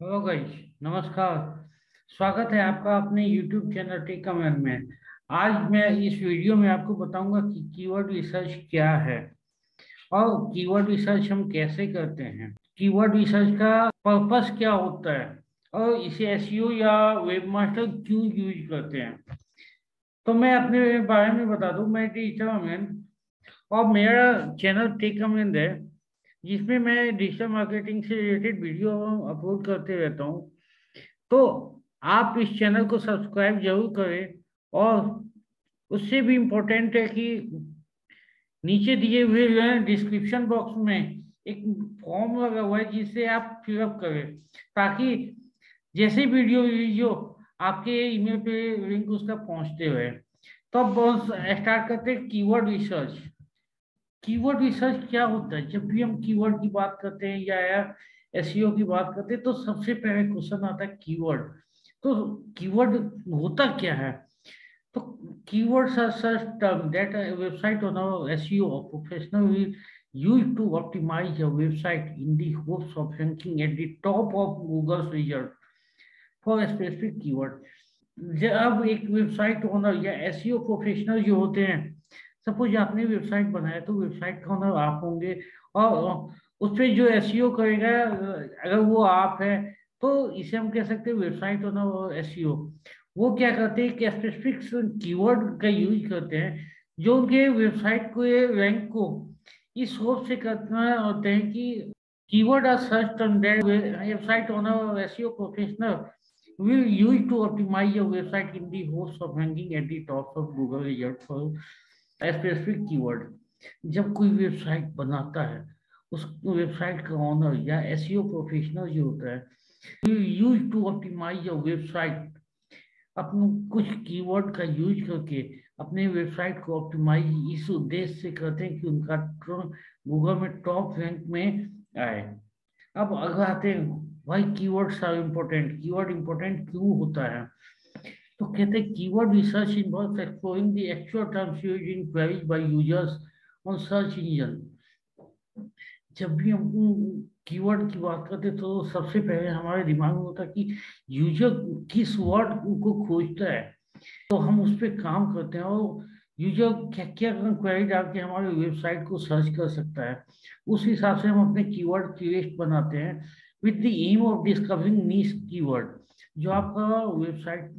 Hello guys, नमस्कार। स्वागत है आपका अपने YouTube चैनल टेक कमेंट में। आज मैं इस वीडियो में आपको बताऊंगा कि कीवर्ड रिसर्च क्या है और कीवर्ड रिसर्च हम कैसे करते हैं। कीवर्ड रिसर्च का पर्पस क्या होता है और इसे एसईओ या वेबमास्टर क्यों यूज करते हैं। तो मैं अपने बारे में बता दूं, मैं डिजिटल अमीन और मेरा चैनल टेक कमेंट है, जिसमें मैं डिजिटल मार्केटिंग से रिलेटेड वीडियो अपलोड करते रहता हूँ। तो आप इस चैनल को सब्सक्राइब जरूर करें। और उससे भी इम्पोर्टेंट है कि नीचे दिए हुए डिस्क्रिप्शन बॉक्स में एक फॉर्म लगा हुआ है, जिसे आप फिलअप करें, ताकि जैसे वीडियो वीडियो आपके ईमेल पे लिंक उसका पहुंचते हुए। तो अब स्टार्ट करते हैं कीवर्ड रिसर्च। कीवर्ड रिसर्च क्या होता है? जब भी हम कीवर्ड की बात करते हैं या एसईओ की बात करते हैं, तो सबसे पहले क्वेश्चन आता है कीवर्ड। तो कीवर्ड होता क्या है? तो keywords are such term that a website owner, SEO or professional will use to optimize your website in the hopes of ranking at the top of Google's result for a specific keyword। जब एक website owner या SEO professional जो होते हैं, suppose आपने website बनाया तो website का ओनर आप होंगे, और उस पे जो एसईओ करेगा, अगर वो आप है, तो इसे हम कह सकते हैं वेबसाइट ओनर और एसईओ। वो क्या करते हैं कि स्पेसिफिक कीवर्ड का यूज करते हैं, जो उनके वेबसाइट को रैंक को इस होप से करना होते हैं कि keyword are search on that website owner और SEO professional will use to optimize your website in the hopes of ranking at the top of Google result for a specific keyword। जब कोई website बनाता है, उस website का honour या SEO professional जो होता है will use to optimize your website, अपने कुछ कीवर्ड का यूज करके अपने वेबसाइट को ऑप्टिमाइज इस उद्देश्य से करते हैं कि उनका गूगल में टॉप रैंक में आए। अब अगर आते हैं भाई, keywords are important. Keyword important क्यों होता है? तो कहते हैं keyword research involves exploring the actual terms used in queries by users on search engine. जब भी हम कीवर्ड की बात करते हैं, तो सबसे पहले हमारे दिमाग में होता है कि यूजर किस वर्ड को खोजता है, तो हम उस पर काम करते हैं। और यूजर क्या क्या क्वेरी डाल के हमारे वेबसाइट को सर्च कर सकता है, उस हिसाब से हम अपने कीवर्ड की लिस्ट बनाते हैं with the aim of discovering niche keyword. जो आपका वेबसाइट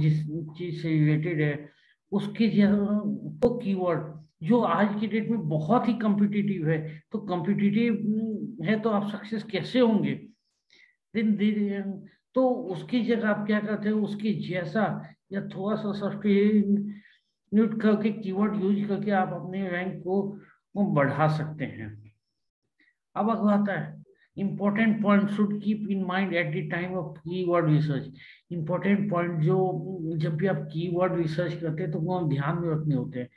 जिस चीज से रिलेटेड है, उसके वो कीवर्ड जो आज की डेट में बहुत ही कम्पिटिटिव है। तो कम्पिटिटिव है तो आप सक्सेस कैसे होंगे? दिन दिन तो उसकी जगह आप क्या करते हो, उसकी जैसा या थोड़ा सा सब्स्टिट्यूट करके कीवर्ड यूज करके आप अपने रैंक को बढ़ा सकते हैं। अब अगला आता है important point should keep in mind at the time of keyword research. Important point जो जब भी आप कीवर्ड रिसर्च करते हैं तो वो ध्यान में रखने होते हैं।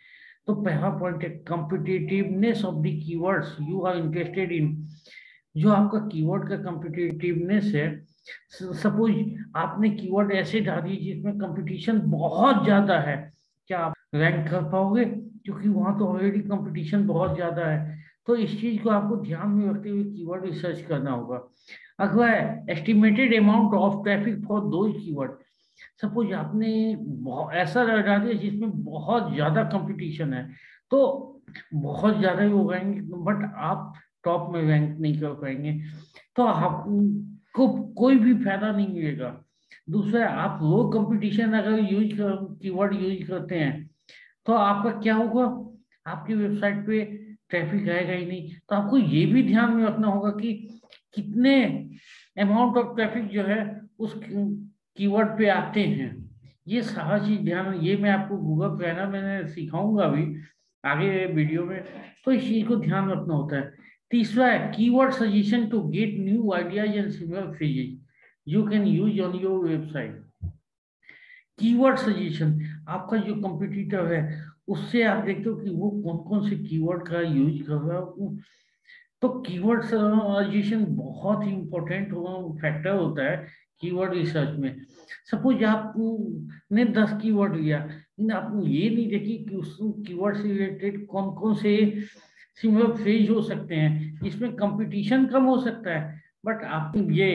तो पहला पॉइंट है competitiveness of the keywords you are interested in. जो आपका कीवर्ड का कॉम्पिटिटिवनेस है, सपोज आपने कीवर्ड ऐसे डाली जिसमें कंपटीशन बहुत ज्यादा है, क्या आप रैंक कर पाओगे? क्योंकि वहां तो ऑलरेडी कंपटीशन बहुत ज्यादा है। तो इस चीज को आपको ध्यान में रखते हुए कीवर्ड रिसर्च करना होगा। अगला है estimated amount of traffic for दो कीवर्ड। सपोज आपने ऐसा डाल दिया जिसमें बहुत ज्यादा कंपटीशन है, तो बहुत ज्यादा ही हो जाएंगे, बट आप टॉप में रैंक नहीं कर पाएंगे, तो आपको कोई भी फायदा नहीं मिलेगा। दूसरा, आप लो कंपटीशन अगर कीवर्ड यूज करते हैं, तो आपका क्या होगा? आपकी वेबसाइट पे ट्रैफिक आएगा ही नहीं। तो आपको ये भी ध्यान में रखना होगा कि कितने अमाउंट ऑफ ट्रैफिक जो है उस कीवर्ड पे आते हैं। ये सारा चीज ध्यान, ये मैं आपको गूगल प्लानर मैंने सिखाऊंगा अभी आगे वीडियो में। तो इस चीज को ध्यान रखना होता है। तीसरा है keyword suggestion to get new ideas and similar phrases you can use on your website. Keyword suggestion, आपका जो कंपटीटर है उससे आप देखते हो कि वो कौन कौन से कीवर्ड का यूज कर रहा है। तो कीवर्ड सजेशन बहुत ही इंपॉर्टेंट फैक्टर होता है कीवर्ड रिसर्च में। सपोज आपने 10 कीवर्ड लिया, लेकिन आपने ये नहीं देखी कि उस कीवर्ड से रिलेटेड कौन कौन से सिमिलर फ्रेज हो सकते हैं जिसमें कंपटीशन कम हो सकता है, बट आपने ये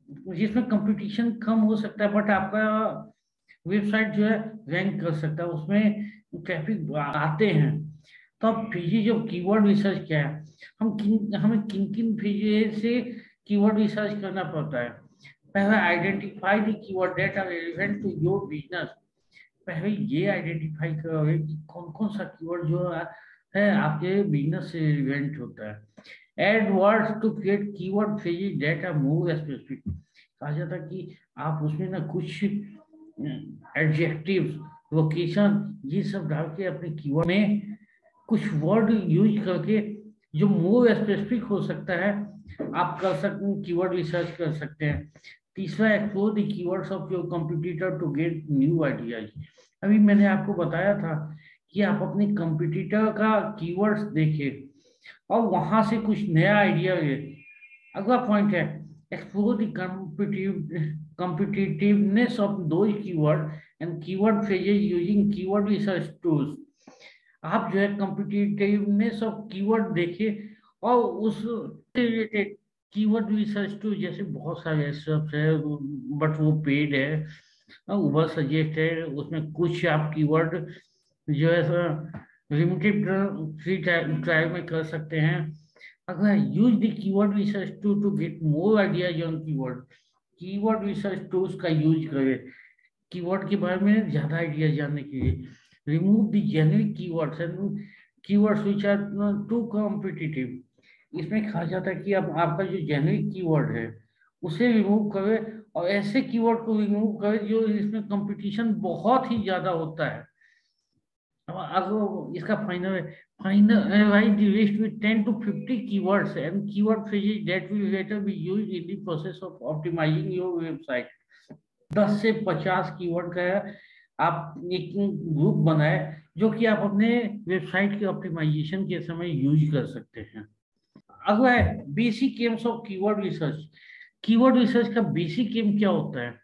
जिसमें कंपटीशन कम हो सकता है, बट आपका वेबसाइट जो है रैंक कर सकता है, उसमें ट्रैफिक आते हैं। तो अब फिजी जो कीवर्ड रिसर्च क्या है, हमें किन किन फिजी से कीवर्ड रिसर्च करना पड़ता है। पहला, identify the keyword that are relevant to your business. पहले ये आइडेंटिफाई करोगे कि कौन कौन सा कीवर्ड जो है आपके बिजनेस से रिलेवेंट होता है। Add words to create keyword phrases that are more specific. कहा जाता है कि आप उसमें ना कुछ एडजेक्टिव्स, लोकेशन, ये सब डाल के अपने कीवर्ड में कुछ वर्ड यूज करके जो मोर स्पेसिफिक हो सकता है, आप कर सकते, कीवर्ड रिसर्च कर सकते हैं। तीसरा, explore the keywords of your competitor to get new ideas. अभी मैंने आपको बताया था कि आप अपने कंपटीटर का कीवर्ड्स देखें और वहां से कुछ नया आइडिया ले। अगला पॉइंट है, explore the competitiveness of those keyword and keyword phrases using keyword research tools। आप जो है कॉम्पिटिटिवनेस ऑफ कीवर्ड देखिए और उस रिलेटेड कीवर्ड रिसर्च टूल, जैसे बहुत सारे एप्स है बट वो पेड है। उबर सजेस्ट है, उसमें कुछ आप कीवर्ड जो है लिमिटेड फ्री ट्रायल में कर सकते हैं। अगर use the keyword research tool to get more ideas on keyword. Keyword research tools का यूज करें कीवर्ड के बारे में ज्यादा आइडिया जानने के लिए। Remove the generic keywords and keywords which are too competitive. इसमें कहा जाता है कि अब आपका जो जेनेरिक कीवर्ड है उसे रिमूव करें और ऐसे कीवर्ड को रिमूव करें जो इसमें कंपटीशन बहुत ही ज्यादा होता है। अब अगर इसका final right the list with 10 to 50 keywords and keyword phrases that will later be used in the process of optimizing your website। 10 से 50 कीवर्ड का आप एक ग्रुप बनाए जो कि आप अपने वेबसाइट के ऑप्टिमाइजेशन के समय यूज कर सकते हैं। अगला है basic AIIMS of keyword research. Keyword research का बेसिक एम क्या होता है?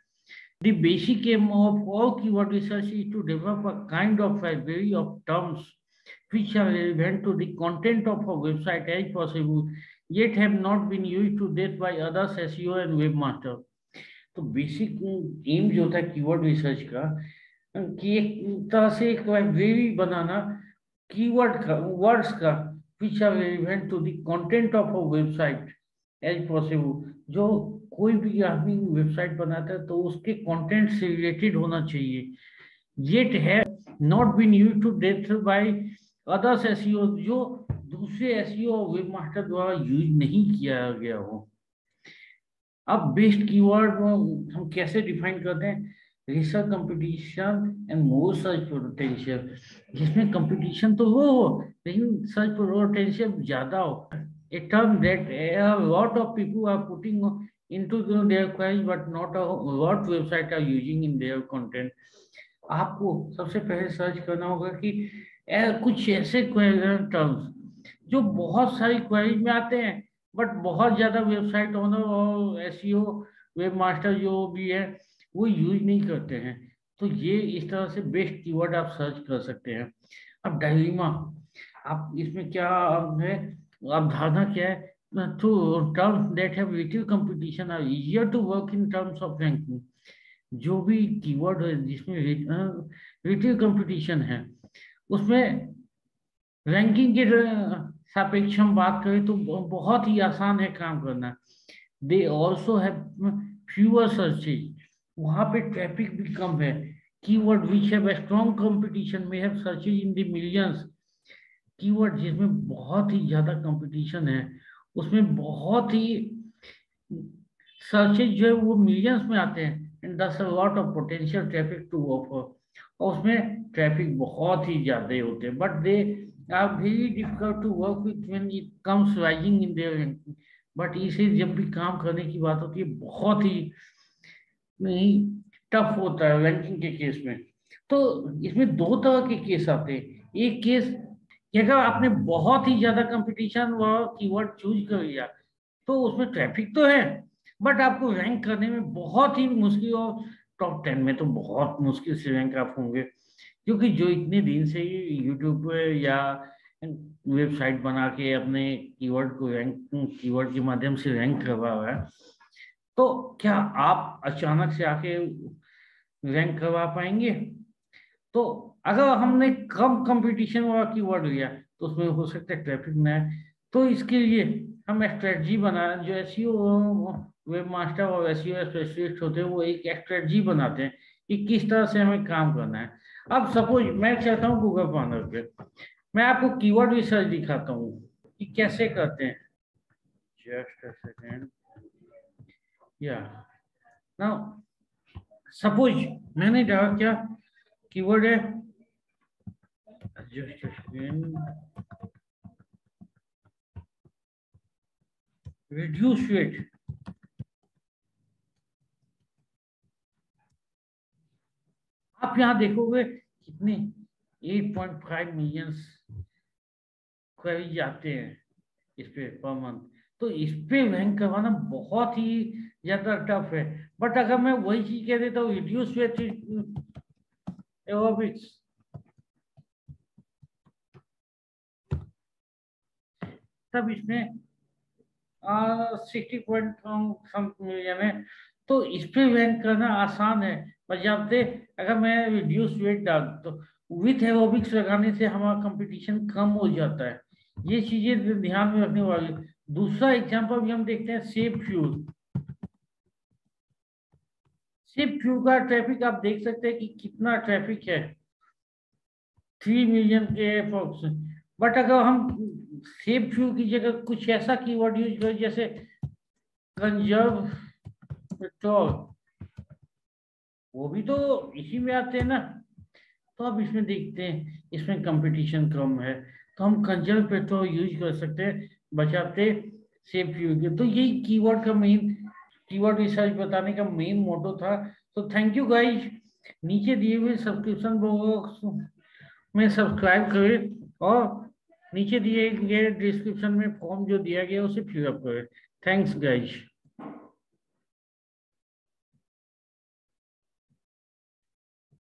The basic aim of all keyword research is to develop a kind of library of terms which are relevant to the content of a website as possible, yet have not been used to date by others SEO and webmaster। तो basic M जो होता है keyword research का कि एक तरह से एक लाइब्रेरी बनाना कीवर्ड का, वर्ड्स का, which are relevant to the content of a website as possible. जो कोई भी आदमी वेबसाइट बनाता है तो उसके कंटेंट से रिलेटेड होना चाहिए, येट है not been used to death by others SEO, जो दूसरे एसईओ और वेब मास्टर द्वारा यूज नहीं किया गया हो। अब बेस्ट कीवर्ड हम कैसे डिफाइन करते हैं? Research competition and more search potential. जिसमें कंपटीशन तो हो लेकिन सर्च पोटेंशियल ज्यादा हो। A term that a lot of people are putting into their queries but not a lot website are using in their content। आपको सबसे पहले search करना होगा कि कुछ ऐसे टर्म्स जो बहुत सारी क्वेरीज में आते हैं बट बहुत ज्यादा वेबसाइट ओनर और एसईओ वेब मास्टर जो भी है वो यूज नहीं करते हैं। तो ये इस तरह से बेस्ट कीवर्ड आप सर्च कर सकते हैं। अब डायलीमा, आप इसमें क्या है, अवधारणा क्या है? To terms that have little competition are easier to work in terms of ranking. जो भी कीवर्ड है जिसमें लिटिल कंपटीशन है उसमें रैंकिंग के सापेक्ष हम बात करें तो बहुत ही आसान है काम करना। They also have fewer searches, वहां पे ट्रैफिक भी कम है। Keyword which have a strong competition may have searches in the millions। Keyword जिसमें बहुत ही ज्यादा कंपटीशन है उसमें बहुत ही सर्चेज जो है वो मिलियंस में आते हैं एंड दस a lot of potential traffic to offer. और उसमें ट्रैफिक बहुत ही ज्यादा होते हैं but they are very difficult to work with when it comes rising in their ranking. But इसे जब भी काम करने की बात होती है बहुत ही टफ होता है रैंकिंग के केस में। तो इसमें दो तरह के केस आते हैं। एक केस कि अगर आपने बहुत ही ज्यादा कंपटीशन व कीवर्ड चूज कर लिया तो उसमें ट्रैफिक तो है बट आपको रैंक करने में बहुत ही मुश्किल, और टॉप 10 में तो बहुत मुश्किल से रैंक आप होंगे, क्योंकि जो इतने दिन से यूट्यूब पे या वेबसाइट बना के अपने कीवर्ड को रैंक, कीवर्ड के माध्यम से रैंक करवा रहा है तो क्या आप अचानक से आके रैंक करवा पाएंगे? तो अगर हमने कम कंपटीशन वाला कीवर्ड लिया तो उसमें हो सकता है ट्रैफिक ना आए। तो इसके लिए हम स्ट्रेटजी बना, जो एसईओ वेब मास्टर और एसईओ स्पेशलिस्ट होते हैं वो एक स्ट्रेटजी बनाते हैं कि किस तरह से हमें काम करना है। अब सपोज मैं चाहता हूँ गूगल पार्टनर पे, मैं आपको कीवर्ड रिसर्च दिखाता हूँ कि कैसे करते हैं। Just a second. या नाउ सपोज मैंने डाला क्या कीवर्ड है, just a second, reduce weight. आप यहाँ देखोगे कितने 8.5 मिलियन क्वेरी आते हैं इस पे पर मंथ। तो इस पे रैंक करवाना बहुत ही ज्यादा टफ है। बट अगर मैं वही चीज कह देता हूँ रिड्यूस वेट एरोबिक्स, तब इसमें 60 मिलियन है। तो इस पे रैंक करना आसान है बजाते। अगर मैं रिड्यूस वेट डाल तो विथ एरोबिक्स लगाने से हमारा कंपटीशन कम हो जाता है। ये चीजें ध्यान में रखने वाली। दूसरा एग्जांपल भी हम देखते हैं, सेफ फ्यूल। सेफ फ्यूल का ट्रैफिक आप देख सकते हैं कि कितना ट्रैफिक है, 3 मिलियन के अप्रोक्स। बट अगर हम सेफ फ्यूल की जगह कुछ ऐसा कीवर्ड यूज करें जैसे कंजर्व पेट्रोल, वो भी तो इसी में आते हैं ना। तो अब इसमें देखते हैं इसमें कंपटीशन कम है, तो हम कंजर्व पेट्रोल यूज कर सकते हैं बचाते सेफ फ्यूल के। तो यही कीवर्ड का मेन, कीवर्ड रिसर्च बताने का मेन मोटो था। तो थैंक यू गाइज। नीचे दिए हुए सब्सक्रिप्शन बॉक्स में सब्सक्राइब करें और नीचे दिए गए डिस्क्रिप्शन में फॉर्म जो दिया गया उसे फिलअप करें। Thanks guys.